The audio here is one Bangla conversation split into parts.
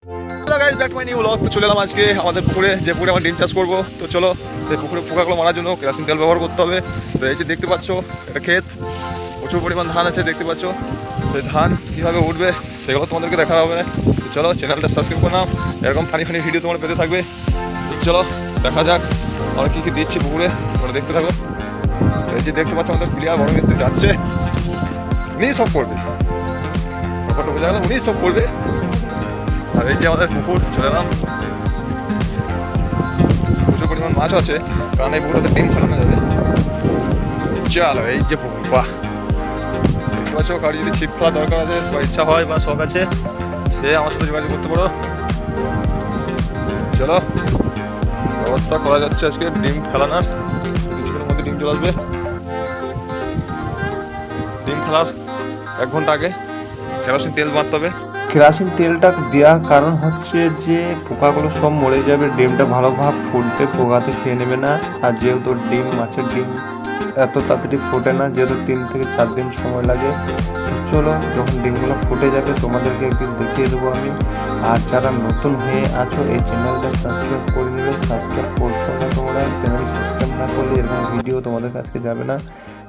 Hello guys, back to my new blog. তো চলে এলাম আজকে আমাদের পুকুরে, যে পুকুরে আমরা ডিম চাষ করবো। তো চলো, সেই পুকুরে পোকাগুলো মারার জন্য কেরোসিন তেল ব্যবহার করতে হবে। তো এই যে দেখতে পাচ্ছ, এটা ক্ষেত, প্রচুর পরিমাণ ধান আছে দেখতে পাচ্ছ। তো ধান কীভাবে উঠবে সেগুলো তোমাদেরকে দেখা হবে। তো চলো, চ্যানেলটা সাবস্ক্রাইব করে নাও, এরকম ফানি ফানি ভিডিও তোমার পেতে থাকবে। তো চলো দেখা যাক আমরা কী কী দিচ্ছি পুকুরে, তোমরা দেখতে থাকো। এই যে দেখতে পাচ্ছ আমাদের প্লেয়ার বড় মিস্ত্রি যাচ্ছে, উনি সব করবে, ব্যাপারটা বোঝা গেল, উনি সব করবে। আর এই যে আমাদের পুকুর, চলে এলাম। প্রচুর পরিমাণ মাছ আছে, কারণ এই পুকুরটাতে ডিম ফেলানো যাবে। চলো, এই যে পুকুর, বাহ, দেখতে পাচ্ছ। কারো যদি ছিপ ফেলার দরকার আছে বা ইচ্ছা হয় বা শখ আছে, সে আমার সাথে যোগাযোগ করতে পারো। চলো, ব্যবস্থা করা যাচ্ছে আজকে ডিম ফেলানোর। কিছুক্ষণের মধ্যে ডিম চলে আসবে। ডিম ফেলার 1 ঘন্টা আগে কেরোসিন তেল মারতে হবে। কেরোসিন তেলটা দেওয়ার কারণ হচ্ছে যে পোকাগুলো সব মরে যাবে, ডিমটা ভালোভাবে ফুটবে, পোকাতে খেয়ে নেবে না। আর যেহেতু ডিম, মাছের ডিম এত তাড়াতাড়ি ফোটে না, যেহেতু 3 থেকে 4 দিন সময় লাগে। তো চলো, যখন ডিমগুলো ফুটে যাবে তোমাদেরকে একদিন দেখিয়ে দেবো আমি। আর যারা নতুন হয়ে আছো, এই চ্যানেলটা সাবস্ক্রাইব করে নেবে। সাবস্ক্রাইব করছো না তোমরা, চ্যানেল সাবস্ক্রাইব না করলে এরকম ভিডিও তোমাদের কাছে যাবে না।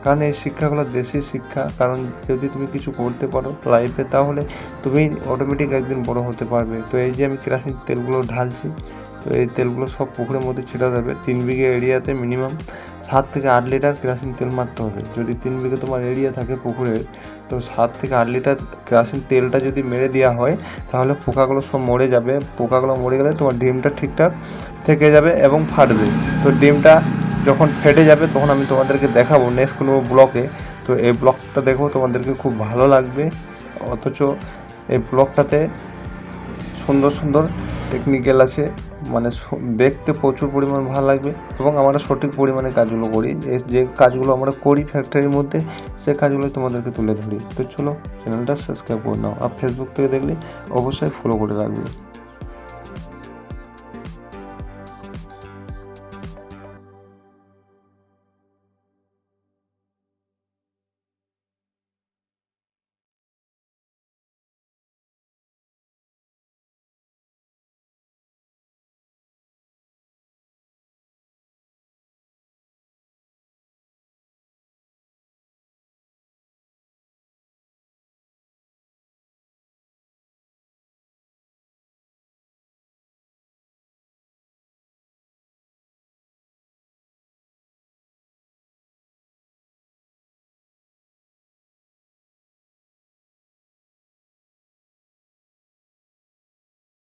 কারণ এই শিক্ষাগুলো দেশীয় শিক্ষা। কারণ যদি তুমি কিছু করতে পারো লাইফে, তাহলে তুমি অটোমেটিক একদিন বড় হতে পারবে। তো এই যে আমি কেরোসিন তেলগুলো ঢালছি, তো এই তেলগুলো সব পুকুরের মধ্যে ছিটা যাবে। 3 বিঘে এরিয়াতে মিনিমাম 7 থেকে 8 লিটার কেরোসিন তেল মারতে হবে। যদি 3 বিঘে তোমার এরিয়া থাকে পুকুরের, তো 7 থেকে 8 লিটার কেরোসিন তেলটা যদি মেরে দেওয়া হয়, তাহলে পোকাগুলো সব মরে যাবে। পোকাগুলো মরে গেলে তোমার ডিমটা ঠিকঠাক থেকে যাবে এবং ফাটবে। তো ডিমটা যখন ফেটে যাবে তখন আমি তোমাদেরকে দেখাবো নেক্সট কোনো ব্লকে। তো এই ব্লগটা দেখো, তোমাদেরকে খুব ভালো লাগবে। অথচ এই ব্লগটাতে সুন্দর সুন্দর টেকনিক্যাল আছে, মানে দেখতে প্রচুর পরিমাণ ভালো লাগবে। এবং আমরা সঠিক পরিমাণে কাজগুলো করি, যে কাজগুলো আমরা করি ফ্যাক্টরির মধ্যে, সে কাজগুলো তোমাদেরকে তুলে ধরি। তো চলো, চ্যানেলটা সাবস্ক্রাইব করে নাও। আর ফেসবুক থেকে দেখলে অবশ্যই ফলো করে রাখবে।